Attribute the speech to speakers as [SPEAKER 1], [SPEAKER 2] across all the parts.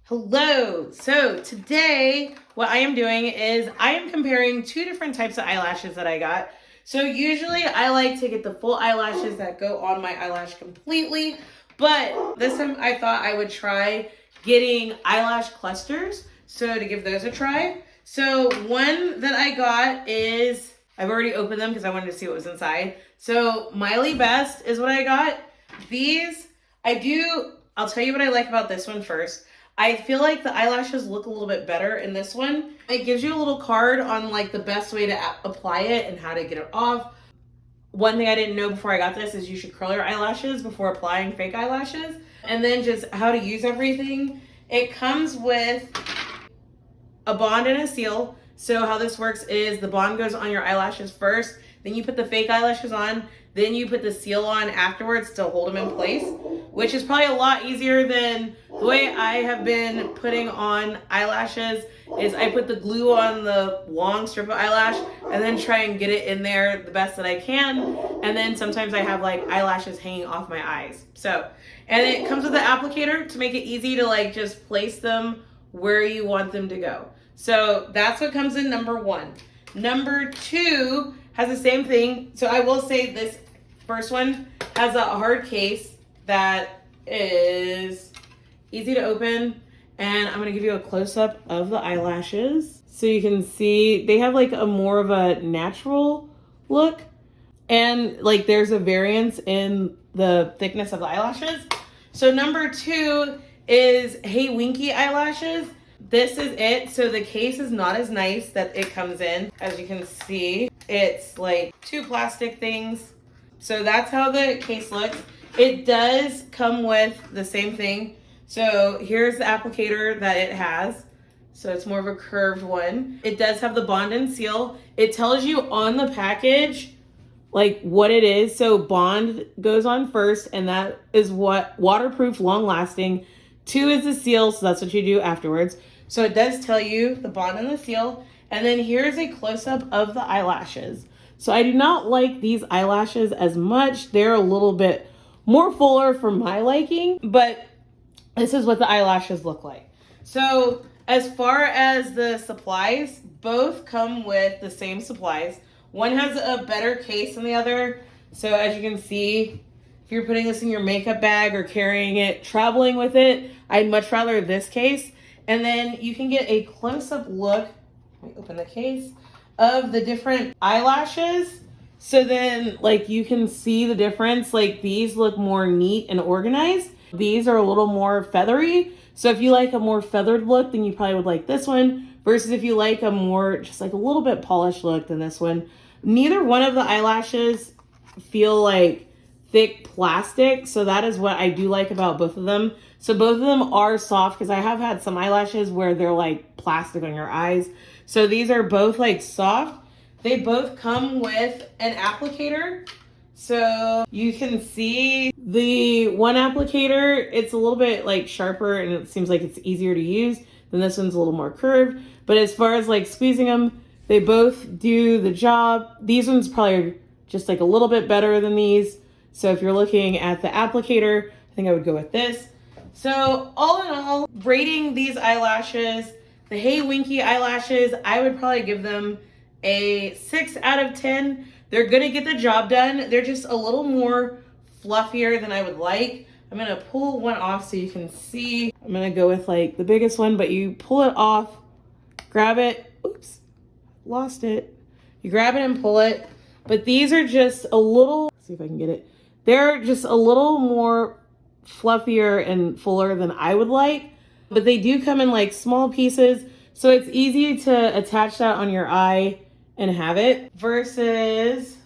[SPEAKER 1] Hello. So today what I am doing is I am comparing two different types of eyelashes that I got. So usually I like to get the full eyelashes that go on my eyelash completely, but this time I thought I would try getting eyelash clusters. So to give those a try. So one that I got is, I've already opened them because I wanted to see what was inside. So MilyBest is what I got. These, I'll tell you what I like about this one first. I feel like the eyelashes look a little bit better in this one. It gives you a little card on like the best way to apply it and how to get it off. One thing I didn't know before I got this is you should curl your eyelashes before applying fake eyelashes. And then just how to use everything. It comes with a bond and a seal. So how this works is the bond goes on your eyelashes first, then you put the fake eyelashes on, then you put the seal on afterwards to hold them in place, which is probably a lot easier than the way I have been putting on eyelashes. Is I put the glue on the long strip of eyelash and then try and get it in there the best that I can. And then sometimes I have like eyelashes hanging off my eyes. So, and it comes with an applicator to make it easy to like just place them where you want them to go. So that's what comes in number one. Number two has the same thing. So I will say this first one has a hard case that is easy to open. And I'm going to give you a close-up of the eyelashes. So you can see they have like a more of a natural look. And like there's a variance in the thickness of the eyelashes. So number two is HEYWINK eyelashes. This is it. So the case is not as nice that it comes in. As you can see, it's like two plastic things. So that's how the case looks. It does come with the same thing. So here's the applicator that it has. So it's more of a curved one. It does have the bond and seal. It tells you on the package like what it is. So bond goes on first, and that is what waterproof, long lasting. 2 is the seal, so that's what you do afterwards. So it does tell you the bond and the seal. And then here's a close-up of the eyelashes. So I do not like these eyelashes as much. They're a little bit more fuller for my liking, but this is what the eyelashes look like. So as far as the supplies, both come with the same supplies. One has a better case than the other. So as you can see, if you're putting this in your makeup bag or carrying it, traveling with it, I'd much rather this case. And then you can get a close-up look, let me open the case, of the different eyelashes. So then like you can see the difference. Like these look more neat and organized. These are a little more feathery. So if you like a more feathered look, then you probably would like this one. Versus if you like a more, just like a little bit polished look, than this one. Neither one of the eyelashes feel like thick plastic. So that is what I do like about both of them. So both of them are soft, because I have had some eyelashes where they're like plastic on your eyes. So these are both like soft. They both come with an applicator. So you can see the one applicator, it's a little bit like sharper and it seems like it's easier to use. Then this one's a little more curved. But as far as like squeezing them, they both do the job. These ones probably just like a little bit better than these. So if you're looking at the applicator, I think I would go with this. So all in all, rating these eyelashes, the HEYWINK eyelashes, I would probably give them a 6 out of 10. They're gonna get the job done. They're just a little more fluffier than I would like. I'm gonna pull one off so you can see. I'm gonna go with like the biggest one, but you pull it off, grab it. Oops, lost it. You grab it and pull it. But these are just a little, let's see if I can get it. They're just a little more fluffier and fuller than I would like, but they do come in like small pieces. So it's easy to attach that on your eye and have it, versus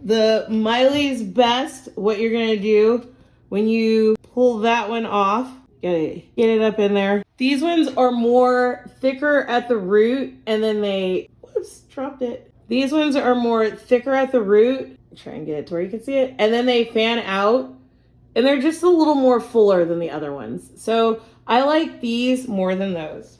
[SPEAKER 1] the MilyBest. What you're gonna do when you pull that one off, get it up in there. These ones are more thicker at the root, and then they, whoops, dropped it. These ones are more thicker at the root. Try and get it to where you can see it. And then they fan out, and they're just a little more fuller than the other ones. So I like these more than those.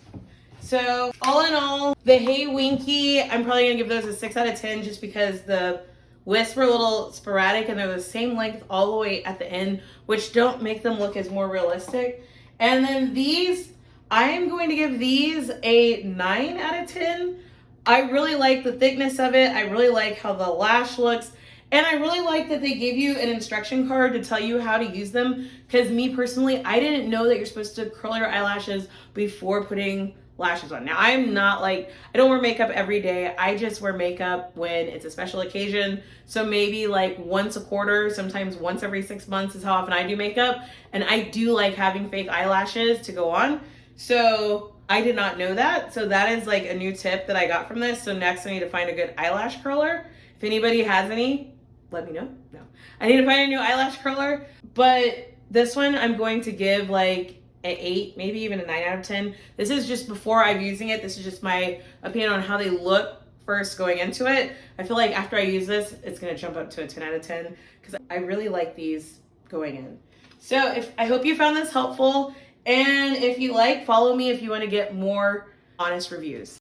[SPEAKER 1] So all in all, the HEYWINK, I'm probably gonna give those a 6 out of 10 just because the wisps are a little sporadic and they're the same length all the way at the end, which don't make them look as more realistic. And then these, I am going to give these a 9 out of 10. I really like the thickness of it. I really like how the lash looks. And I really like that they gave you an instruction card to tell you how to use them. Because me personally, I didn't know that you're supposed to curl your eyelashes before putting lashes on. Now, I'm not like, I don't wear makeup every day. I just wear makeup when it's a special occasion. So maybe like once a quarter, sometimes once every 6 months is how often I do makeup. And I do like having fake eyelashes to go on. So I did not know that. So that is like a new tip that I got from this. So next I need to find a good eyelash curler. If anybody has any, let me know. No, I need to find a new eyelash curler. But this one I'm going to give like an 8, maybe even a 9 out of 10. This is just before I'm using it. This is just my opinion on how they look first going into it. I feel like after I use this, it's gonna jump up to a 10 out of 10 because I really like these going in. So I hope you found this helpful. And if you like, follow me if you want to get more honest reviews.